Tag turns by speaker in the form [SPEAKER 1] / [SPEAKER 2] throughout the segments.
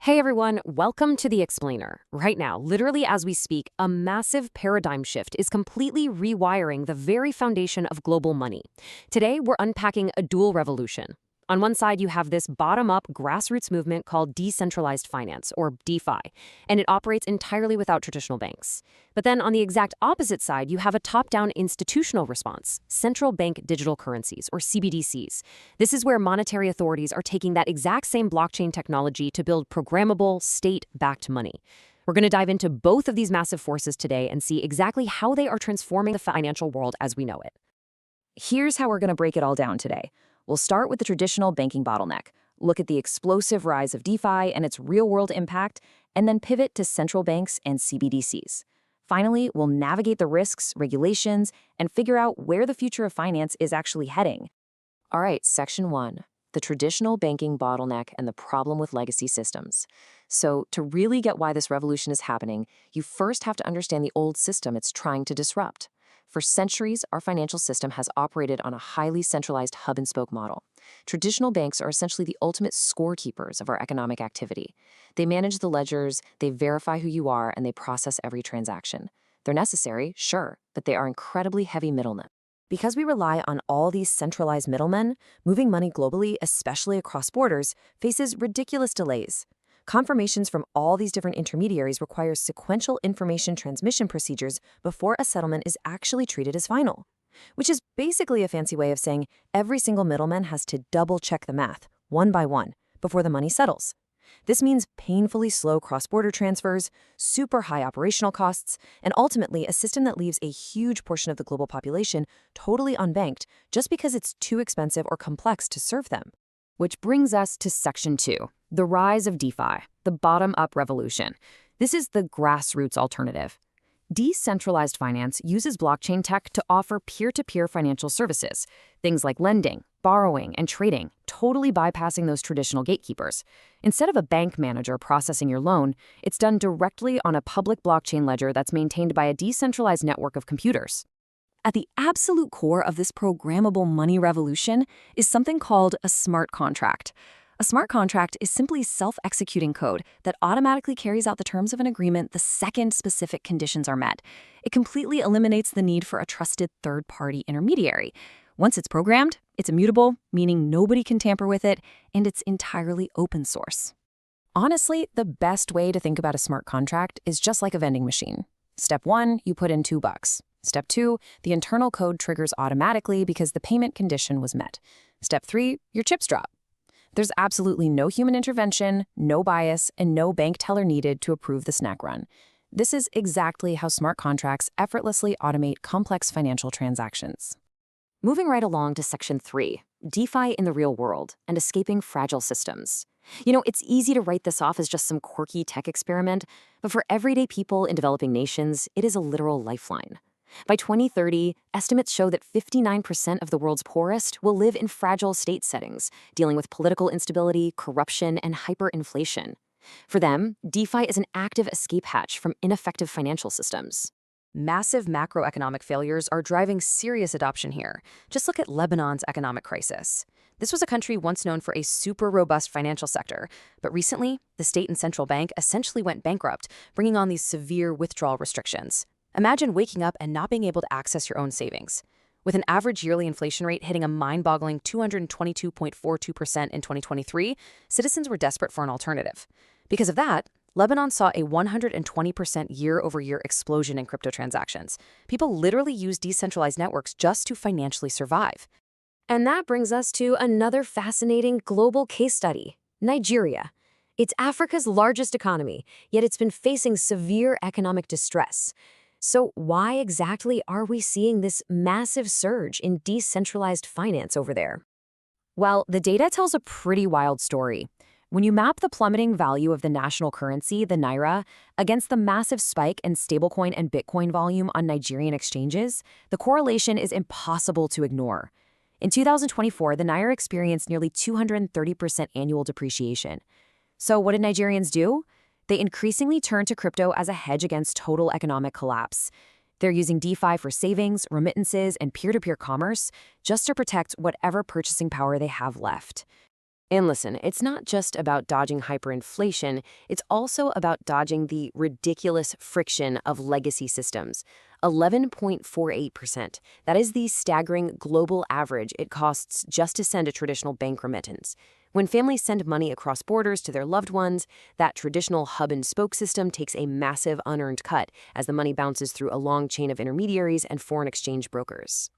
[SPEAKER 1] Hey everyone, welcome to The Explainer. Right now, literally as we speak, a massive paradigm shift is completely rewiring the very foundation of global money. Today, we're unpacking a dual revolution. On one side, you have this bottom-up grassroots movement called decentralized finance, or DeFi, and it operates entirely without traditional banks. But then on the exact opposite side, you have a top-down institutional response, central bank digital currencies, or CBDCs. This is where monetary authorities are taking that exact same blockchain technology to build programmable, state-backed money. We're going to dive into both of these massive forces today and see exactly how they are transforming the financial world as we know it.
[SPEAKER 2] Here's how we're going to break it all down today. We'll start with the traditional banking bottleneck, look at the explosive rise of DeFi and its real-world impact, and then pivot to central banks and CBDCs. Finally, we'll navigate the risks, regulations, and figure out where the future of finance is actually heading. All right, Section 1, the traditional banking bottleneck and the problem with legacy systems. So, to really get why this revolution is happening, you first have to understand the old system it's trying to disrupt. For centuries, our financial system has operated on a highly centralized hub-and-spoke model. Traditional banks are essentially the ultimate scorekeepers of our economic activity. They manage the ledgers, they verify who you are, and they process every transaction. They're necessary, sure, but they are incredibly heavy middlemen. Because we rely on all these centralized middlemen, moving money globally, especially across borders, faces ridiculous delays. Confirmations from all these different intermediaries requires sequential information transmission procedures before a settlement is actually treated as final, which is basically a fancy way of saying every single middleman has to double-check the math, one by one, before the money settles. This means painfully slow cross-border transfers, super high operational costs, and ultimately a system that leaves a huge portion of the global population totally unbanked just because it's too expensive or complex to serve them. Which brings us to Section 2, the rise of DeFi, the bottom-up revolution. This is the grassroots alternative. Decentralized finance uses blockchain tech to offer peer-to-peer financial services, things like lending, borrowing, and trading, totally bypassing those traditional gatekeepers. Instead of a bank manager processing your loan, it's done directly on a public blockchain ledger that's maintained by a decentralized network of computers. At the absolute core of this programmable money revolution is something called a smart contract. A smart contract is simply self-executing code that automatically carries out the terms of an agreement the second specific conditions are met. It completely eliminates the need for a trusted third-party intermediary. Once it's programmed, it's immutable, meaning nobody can tamper with it, and it's entirely open source. Honestly, the best way to think about a smart contract is just like a vending machine. Step 1, you put in $2. Step 2, the internal code triggers automatically because the payment condition was met. Step 3, your chips drop. There's absolutely no human intervention, no bias, and no bank teller needed to approve the snack run. This is exactly how smart contracts effortlessly automate complex financial transactions. Moving right along to Section 3, DeFi in the real world and escaping fragile systems. It's easy to write this off as just some quirky tech experiment, but for everyday people in developing nations, it is a literal lifeline. By 2030, estimates show that 59% of the world's poorest will live in fragile state settings, dealing with political instability, corruption, and hyperinflation. For them, DeFi is an active escape hatch from ineffective financial systems. Massive macroeconomic failures are driving serious adoption here. Just look at Lebanon's economic crisis. This was a country once known for a super robust financial sector, but recently, the state and central bank essentially went bankrupt, bringing on these severe withdrawal restrictions. Imagine waking up and not being able to access your own savings. With an average yearly inflation rate hitting a mind-boggling 222.42% in 2023, citizens were desperate for an alternative. Because of that, Lebanon saw a 120% year-over-year explosion in crypto transactions. People literally use decentralized networks just to financially survive. And that brings us to another fascinating global case study, Nigeria. It's Africa's largest economy, yet it's been facing severe economic distress. So why exactly are we seeing this massive surge in decentralized finance over there? Well, the data tells a pretty wild story. When you map the plummeting value of the national currency, the naira, against the massive spike in stablecoin and Bitcoin volume on Nigerian exchanges, the correlation is impossible to ignore. In 2024, the naira experienced nearly 230% annual depreciation. So what did Nigerians do? They increasingly turn to crypto as a hedge against total economic collapse. They're using DeFi for savings, remittances, and peer-to-peer commerce just to protect whatever purchasing power they have left.
[SPEAKER 1] And listen, it's not just about dodging hyperinflation, it's also about dodging the ridiculous friction of legacy systems. 11.48%. That is the staggering global average it costs just to send a traditional bank remittance. When families send money across borders to their loved ones, that traditional hub and spoke system takes a massive unearned cut as the money bounces through a long chain of intermediaries and foreign exchange brokers.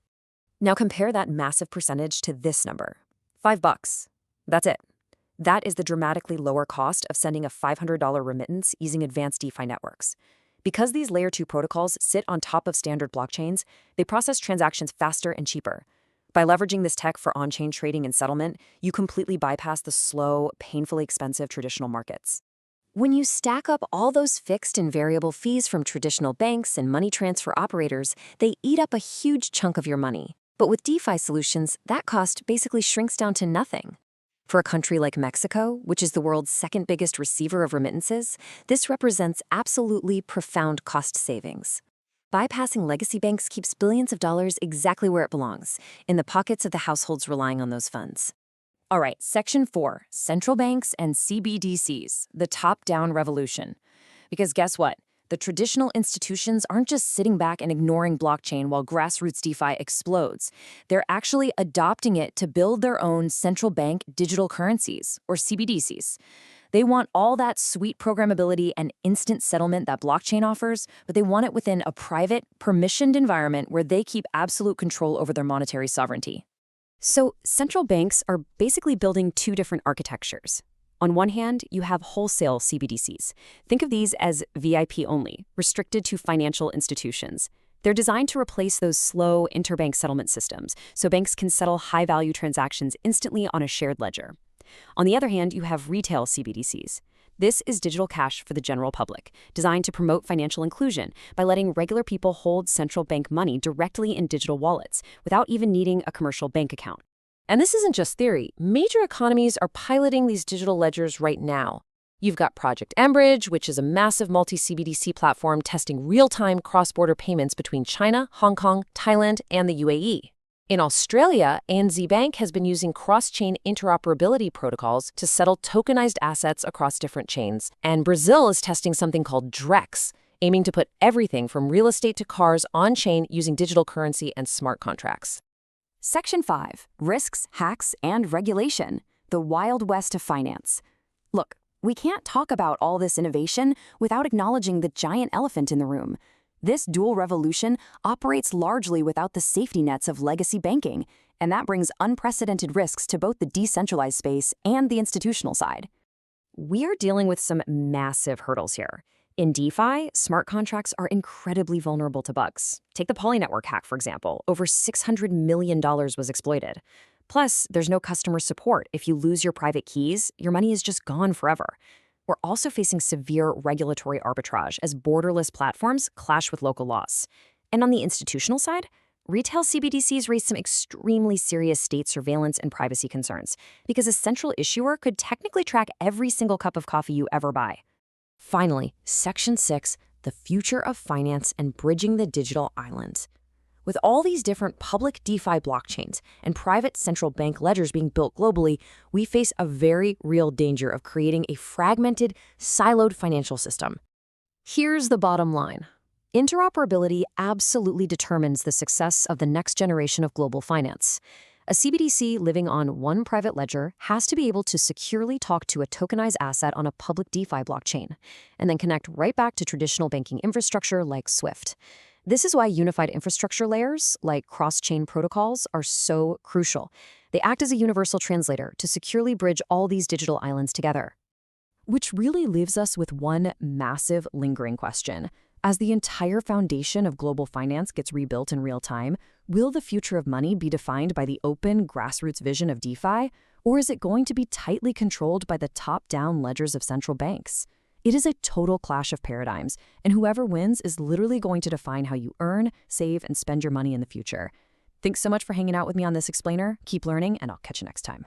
[SPEAKER 2] Now compare that massive percentage to this number. $5. That's it. That is the dramatically lower cost of sending a $500 remittance using advanced DeFi networks. Because these Layer 2 protocols sit on top of standard blockchains, they process transactions faster and cheaper. By leveraging this tech for on-chain trading and settlement, you completely bypass the slow, painfully expensive traditional markets. When you stack up all those fixed and variable fees from traditional banks and money transfer operators, they eat up a huge chunk of your money. But with DeFi solutions, that cost basically shrinks down to nothing. For a country like Mexico, which is the world's second biggest receiver of remittances, this represents absolutely profound cost savings. Bypassing legacy banks keeps billions of dollars exactly where it belongs, in the pockets of the households relying on those funds. All right, Section 4, Central Banks and CBDCs, the top-down revolution. Because guess what? The traditional institutions aren't just sitting back and ignoring blockchain while grassroots DeFi explodes. They're actually adopting it to build their own central bank digital currencies, or CBDCs. They want all that sweet programmability and instant settlement that blockchain offers, but they want it within a private, permissioned environment where they keep absolute control over their monetary sovereignty. So central banks are basically building two different architectures. On one hand, you have wholesale CBDCs. Think of these as VIP only, restricted to financial institutions. They're designed to replace those slow interbank settlement systems, so banks can settle high-value transactions instantly on a shared ledger. On the other hand, you have retail CBDCs. This is digital cash for the general public, designed to promote financial inclusion by letting regular people hold central bank money directly in digital wallets without even needing a commercial bank account. And this isn't just theory. Major economies are piloting these digital ledgers right now. You've got Project Enbridge, which is a massive multi-CBDC platform testing real-time cross-border payments between China, Hong Kong, Thailand, and the UAE. In Australia, ANZ Bank has been using cross-chain interoperability protocols to settle tokenized assets across different chains. And Brazil is testing something called DREX, aiming to put everything from real estate to cars on-chain using digital currency and smart contracts. Section 5, Risks, Hacks, and Regulation, the Wild West of Finance. Look, we can't talk about all this innovation without acknowledging the giant elephant in the room. This dual revolution operates largely without the safety nets of legacy banking, and that brings unprecedented risks to both the decentralized space and the institutional side. We are dealing with some massive hurdles here. In DeFi, smart contracts are incredibly vulnerable to bugs. Take the Poly network hack, for example. Over $600 million was exploited. Plus, there's no customer support. If you lose your private keys, your money is just gone forever. We're also facing severe regulatory arbitrage as borderless platforms clash with local laws. And on the institutional side, retail CBDCs raise some extremely serious state surveillance and privacy concerns because a central issuer could technically track every single cup of coffee you ever buy. Finally, Section 6, the future of finance and bridging the digital islands. With all these different public DeFi blockchains and private central bank ledgers being built globally, we face a very real danger of creating a fragmented, siloed financial system. Here's the bottom line. Interoperability absolutely determines the success of the next generation of global finance. A CBDC living on one private ledger has to be able to securely talk to a tokenized asset on a public DeFi blockchain, and then connect right back to traditional banking infrastructure like SWIFT. This is why unified infrastructure layers, like cross-chain protocols, are so crucial. They act as a universal translator to securely bridge all these digital islands together. Which really leaves us with one massive lingering question. As the entire foundation of global finance gets rebuilt in real time, will the future of money be defined by the open, grassroots vision of DeFi, or is it going to be tightly controlled by the top-down ledgers of central banks? It is a total clash of paradigms, and whoever wins is literally going to define how you earn, save, and spend your money in the future. Thanks so much for hanging out with me on this explainer. Keep learning, and I'll catch you next time.